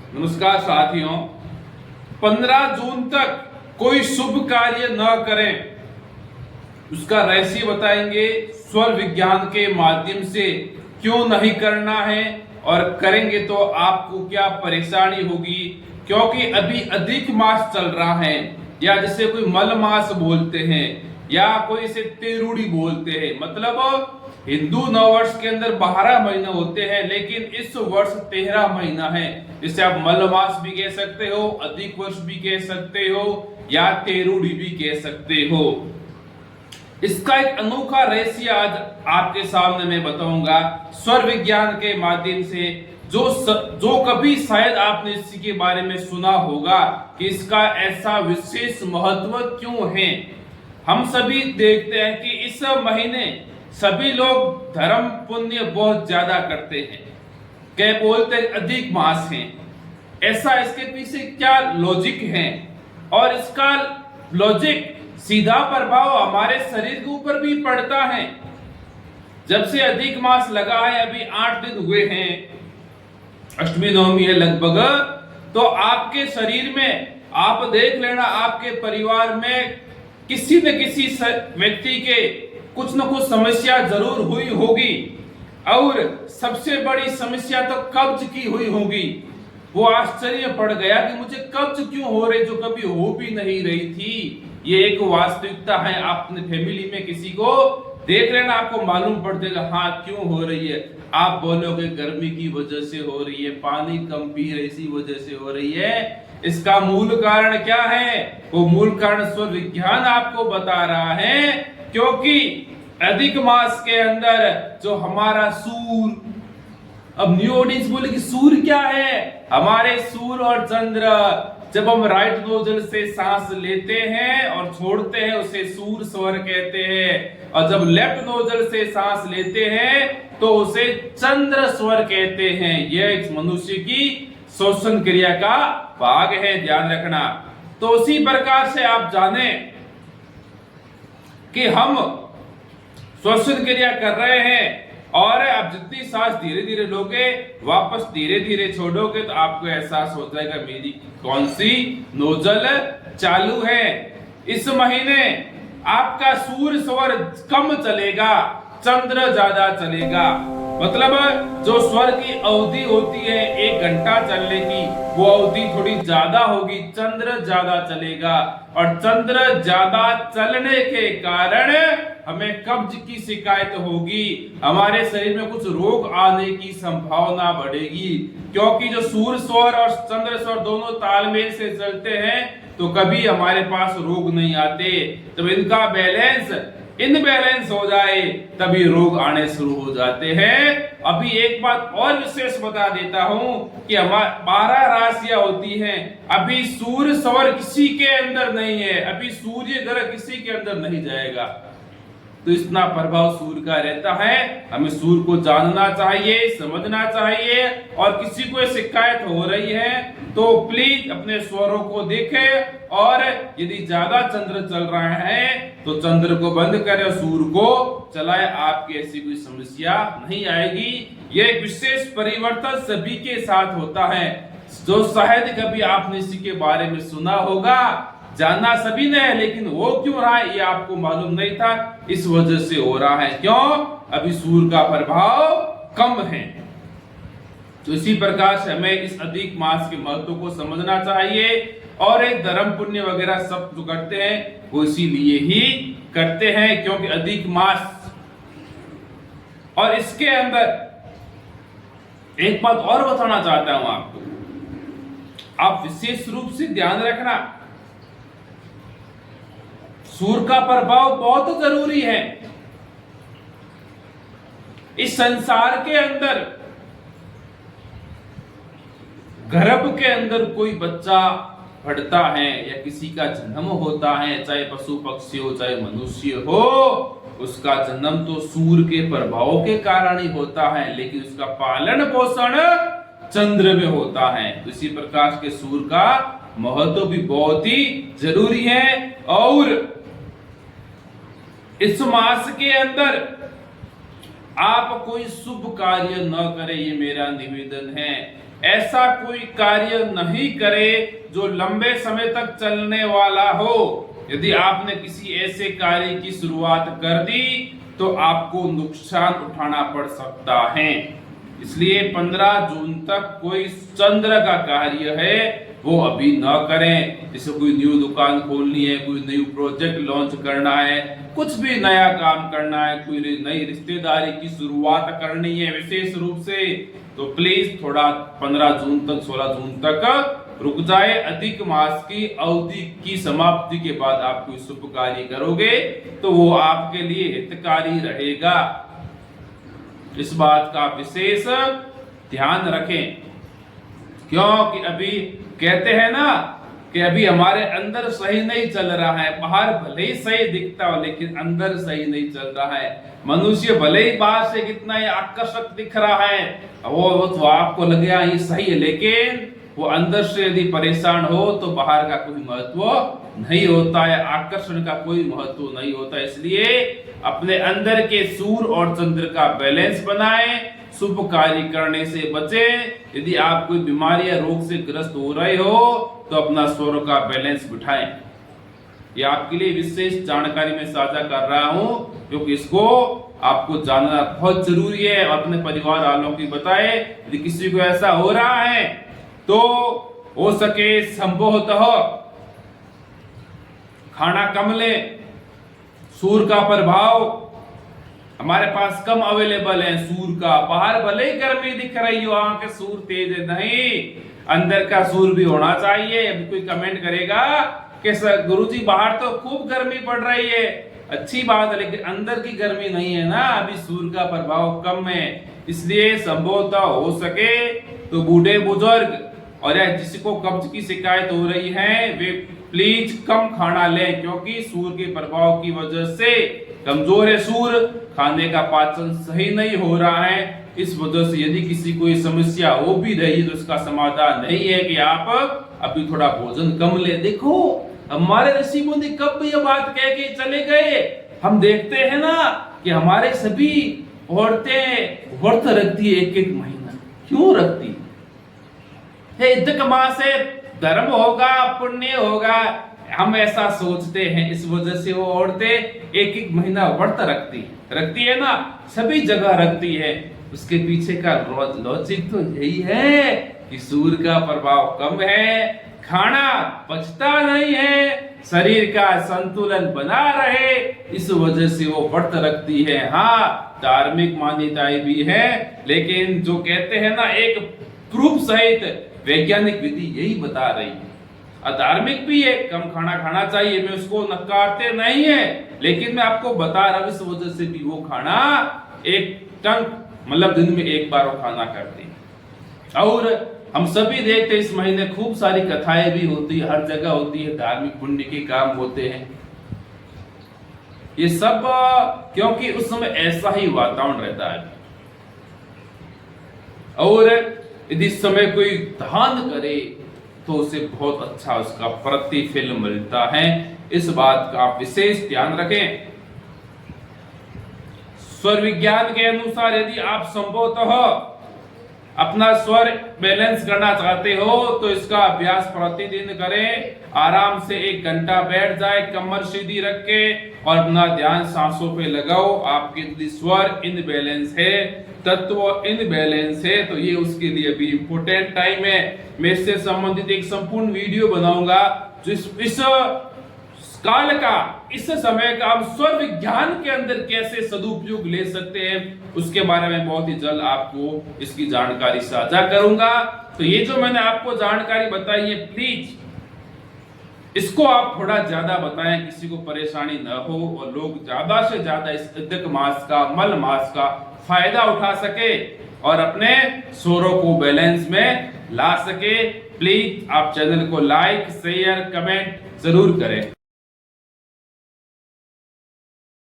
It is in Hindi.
नमस्कार साथियों। 15 जून तक कोई शुभ कार्य न करें, उसका रहस्य बताएंगे। स्वर विज्ञान के माध्यम से क्यों नहीं करना है और करेंगे तो आपको क्या परेशानी होगी, क्योंकि अभी अधिक मास चल रहा है, या जिसे कोई मल मास बोलते हैं या कोई इसे तेरुड़ी बोलते हैं। मतलब हिंदू नववर्ष के अंदर 12 महीने होते हैं, लेकिन इस वर्ष 13 महीना है। जिसे आप मल मास भी कह सकते हो, अधिक वर्ष भी कह सकते हो, या तेरुड़ी भी कह सकते हो। इसका एक अनोखा रहस्य आज आपके सामने मैं बताऊंगा स्वर विज्ञान के माध्यम से, जो कभी शायद आपने इसके बारे में सुना होगा कि इसका ऐसा विशेष महत्व क्यों है। हम सभी देखते हैं कि इस महीने सभी लोग धर्म पुण्य बहुत ज्यादा करते हैं, क्या बोलते हैं अधिक मास है। ऐसा इसके पीछे क्या लॉजिक है, और इसका लॉजिक सीधा प्रभाव हमारे शरीर के ऊपर भी पड़ता है। जब से अधिक मास लगा है, अभी 8 दिन हुए हैं, अष्टमी नवमी है लगभग, तो आपके शरीर में आप देख लेना, आपके परिवार में किसी न किसी व्यक्ति के कुछ न कुछ समस्या जरूर हुई होगी, और सबसे बड़ी समस्या तो कब्ज की हुई होगी। वो आश्चर्य पड़ गया कि मुझे कब्ज क्यों हो रही, जो कभी हो भी नहीं रही थी। ये एक वास्तविकता है। आप अपने फैमिली में किसी को देख लेना, आपको मालूम पड़ जाएगा हाँ क्यों हो रही है। आप बोलोगे गर्मी की वजह से हो रही है, पानी कम पी रहे इसी वजह से हो रही है। इसका मूल कारण क्या है? वो मूल कारण स्वर विज्ञान आपको बता रहा है, क्योंकि अधिक मास के अंदर जो हमारा सूर, अब न्यू ऑडियंस बोले कि सूर क्या है? हमारे सूर और चंद्र, जब हम राइट नोजल से सांस लेते हैं और छोड़ते हैं उसे सूर स्वर कहते हैं, और जब लेफ्ट नोजल से सांस लेते हैं तो उसे चंद्र स्वर कहते हैं। यह एक मनुष्य की श्वसन क्रिया का भाग है, ध्यान रखना। तो उसी प्रकार से आप जाने कि हम श्वसन क्रिया कर रहे हैं, और आप जितनी सांस धीरे धीरे लोगे, वापस धीरे धीरे छोड़ोगे, तो आपको एहसास हो जाएगा मेरी कौन सी नोजल चालू है। इस महीने आपका सूर्य स्वर कम चलेगा, चंद्र ज्यादा चलेगा। मतलब जो स्वर की अवधि होती है 1 घंटा चलने की, वो अवधि थोड़ी ज्यादा होगी, चंद्र ज्यादा चलेगा। और चंद्र ज्यादा चलने के कारण हमें कब्ज की शिकायत होगी, हमारे शरीर में कुछ रोग आने की संभावना बढ़ेगी। क्योंकि जो सूर्य स्वर और चंद्र स्वर दोनों तालमेल से चलते हैं, तो कभी हमारे पास रोग नहीं आते। जब इनका इनबैलेंस हो जाए, तभी रोग आने शुरू हो जाते हैं। अभी एक बात और विशेष बता देता हूं कि हमारे 12 राशियां होती हैं। अभी सूर्य स्वर किसी के अंदर नहीं है, अभी सूर्य ग्रह किसी के अंदर नहीं जाएगा। तो इतना प्रभाव सूर्य का रहता है। हमें सूर्य को जानना चाहिए, समझना चाहिए। और किसी को शिकायत हो रही है तो प्लीज अपने स्वरों को देखें, और यदि ज्यादा चंद्र चल रहा है तो चंद्र को बंद करें, सूर्य को चलाए, आपकी ऐसी कोई समस्या नहीं आएगी। यह एक विशेष परिवर्तन सभी के साथ होता है, जो शायद कभी आपने इसी के बारे में सुना होगा, जानना सभी ने है, लेकिन वो क्यों रहा है ये आपको मालूम नहीं था। इस वजह से हो रहा है, क्यों? अभी सूर्य का प्रभाव कम है। तो इसी प्रकार से हमें इस अधिक मास के महत्व को समझना चाहिए, और एक धर्म पुण्य वगैरह सब जो करते हैं वो इसीलिए ही करते हैं, क्योंकि अधिक मास। और इसके अंदर एक बात और बताना चाहता हूं आपको, आप विशेष रूप से ध्यान रखना, सूर्य का प्रभाव बहुत जरूरी है। इस संसार के अंदर गर्भ के अंदर कोई बच्चा बढ़ता है या किसी का जन्म होता है, चाहे पशु पक्षी हो चाहे मनुष्य हो, उसका जन्म तो सूर्य के प्रभाव के कारण ही होता है, लेकिन उसका पालन पोषण चंद्र में होता है। तो इसी प्रकार के सूर्य का महत्व भी बहुत ही जरूरी है। और इस मास के अंदर आप कोई शुभ कार्य न करें, ये मेरा निवेदन है। ऐसा कोई कार्य नहीं करे जो लंबे समय तक चलने वाला हो। यदि आपने किसी ऐसे कार्य की शुरुआत कर दी तो आपको नुकसान उठाना पड़ सकता है। इसलिए 15 जून तक कोई चंद्र का कार्य है वो अभी न करें। जैसे कोई न्यू दुकान खोलनी है, कोई न्यू प्रोजेक्ट लॉन्च करना है, कुछ भी नया काम करना है, कोई नई रिश्तेदारी की शुरुआत करनी है विशेष रूप से, तो प्लीज थोड़ा 15 जून तक 16 जून तक रुक जाए। अधिक मास की अवधि की समाप्ति के बाद आप कोई शुभ कार्य करोगे तो वो आपके लिए हितकारी रहेगा। इस बात का विशेष ध्यान रखें, क्योंकि अभी कहते हैं ना कि अभी हमारे अंदर सही नहीं चल रहा है। बाहर भले ही सही दिखता हो लेकिन अंदर सही नहीं चल रहा है। मनुष्य भले ही बाहर से कितना ही आकर्षक दिख रहा है, वो तो आपको लगेगा ये सही है, लेकिन वो अंदर से यदि परेशान हो तो बाहर का कोई महत्व नहीं होता है, आकर्षण का कोई महत्व नहीं होता। इसलिए अपने अंदर के सूर्य और चंद्र का बैलेंस बनाएं, शुभ कार्य करने से बचें। यदि आप कोई बीमारी या रोग से ग्रस्त हो रहे हो तो अपना सौर का बैलेंस बिठाएं। ये आपके लिए विशेष जानकारी मैं साझा कर रहा हूं, क्योंकि इसको आपको जानना बहुत जरूरी है। अपने परिवार वालों की बताएं। यदि किसी को ऐसा हो रहा है तो हो सके संभवतः खाना कम ले। सूर्य का प्रभाव हमारे पास कम अवेलेबल है। सूर्य का बाहर भले ही गर्मी दिख रही हो, आंख सूर्य तेज है, नहीं, अंदर का सूर्य भी होना चाहिए। अभी कोई कमेंट करेगा कि सर गुरुजी बाहर तो खूब गर्मी पड़ रही है, अच्छी बात है, लेकिन अंदर की गर्मी नहीं है ना, अभी सूर्य का प्रभाव कम है। इसलिए संभवतः हो सके तो बूढ़े बुजुर्ग और या जिसको कब्ज की शिकायत हो रही है वे प्लीज कम खाना लें, क्योंकि सूर्य के प्रभाव की वजह से कमजोर है सूर्य, खाने का पाचन सही नहीं हो रहा है। इस वजह से यदि किसी को समस्या हो भी रही है तो इसका समाधान नहीं है कि आप अभी थोड़ा भोजन कम ले। देखो हमारे ऋषि मुनि कब ये बात कह के चले गए। हम देखते हैं ना कि हमारे सभी औरतें व्रत रखती है 1-1 महीना। क्यों रखती है? अधिक मास है, धर्म होगा, पुण्य होगा, हम ऐसा सोचते हैं। इस वजह से वो औरतें 1-1 महीना व्रत रखती है ना, सभी जगह रखती है। उसके पीछे का लॉजिक तो यही है कि सूर्य का प्रभाव कम है, खाना पचता नहीं है, शरीर का संतुलन बना रहे, इस वजह से वो व्रत रखती है। हाँ, धार्मिक मान्यताएं भी है, लेकिन जो कहते हैं ना एक प्रूफ सहित वैज्ञानिक विधि यही बता रही है। अधार्मिक भी है, कम खाना खाना चाहिए, मैं उसको नकारते नहीं है, लेकिन मैं आपको बता रहा हूं इस वजह से भी वो खाना एक टंक मतलब दिन में 1 बार वो खाना करते हैं। और हम सभी देखते इस महीने खूब सारी कथाएं भी होती है, हर जगह होती है, धार्मिक पुण्य के काम होते हैं। ये सब क्योंकि उस समय ऐसा ही वातावरण रहता है। और यदि इस समय कोई दान करे तो उसे बहुत अच्छा उसका प्रतिफल मिलता है। इस बात का आप विशेष ध्यान रखें। स्वर विज्ञान के अनुसार यदि आप संभवतः अपना स्वर बैलेंस करना चाहते हो तो इसका अभ्यास प्रतिदिन करें। आराम से 1 घंटा बैठ जाए, कमर सीधी रख के, और अपना ध्यान सांसों पे लगाओ। आपके यदि स्वर इनबैलेंस है, तत्व इनबैलेंस है, तो ये उसके लिए भी इंपॉर्टेंट टाइम है। मैं इससे संबंधित एक संपूर्ण वीडियो बनाऊंगा जो इस काल का, इस समय का हम स्वर विज्ञान के अंदर कैसे सदुपयोग ले सकते हैं, उसके बारे में बहुत ही जल्द आपको इसकी जानकारी साझा करूंगा। तो ये जो मैंने आपको जानकारी बताई है, प्लीज इसको आप थोड़ा ज्यादा बताएं, किसी को परेशानी न हो और लोग ज्यादा से ज्यादा इस अधिक मास का, मल मास का फायदा उठा सके और अपने स्वरों को बैलेंस में ला सके। प्लीज आप चैनल को लाइक, शेयर, कमेंट जरूर करें।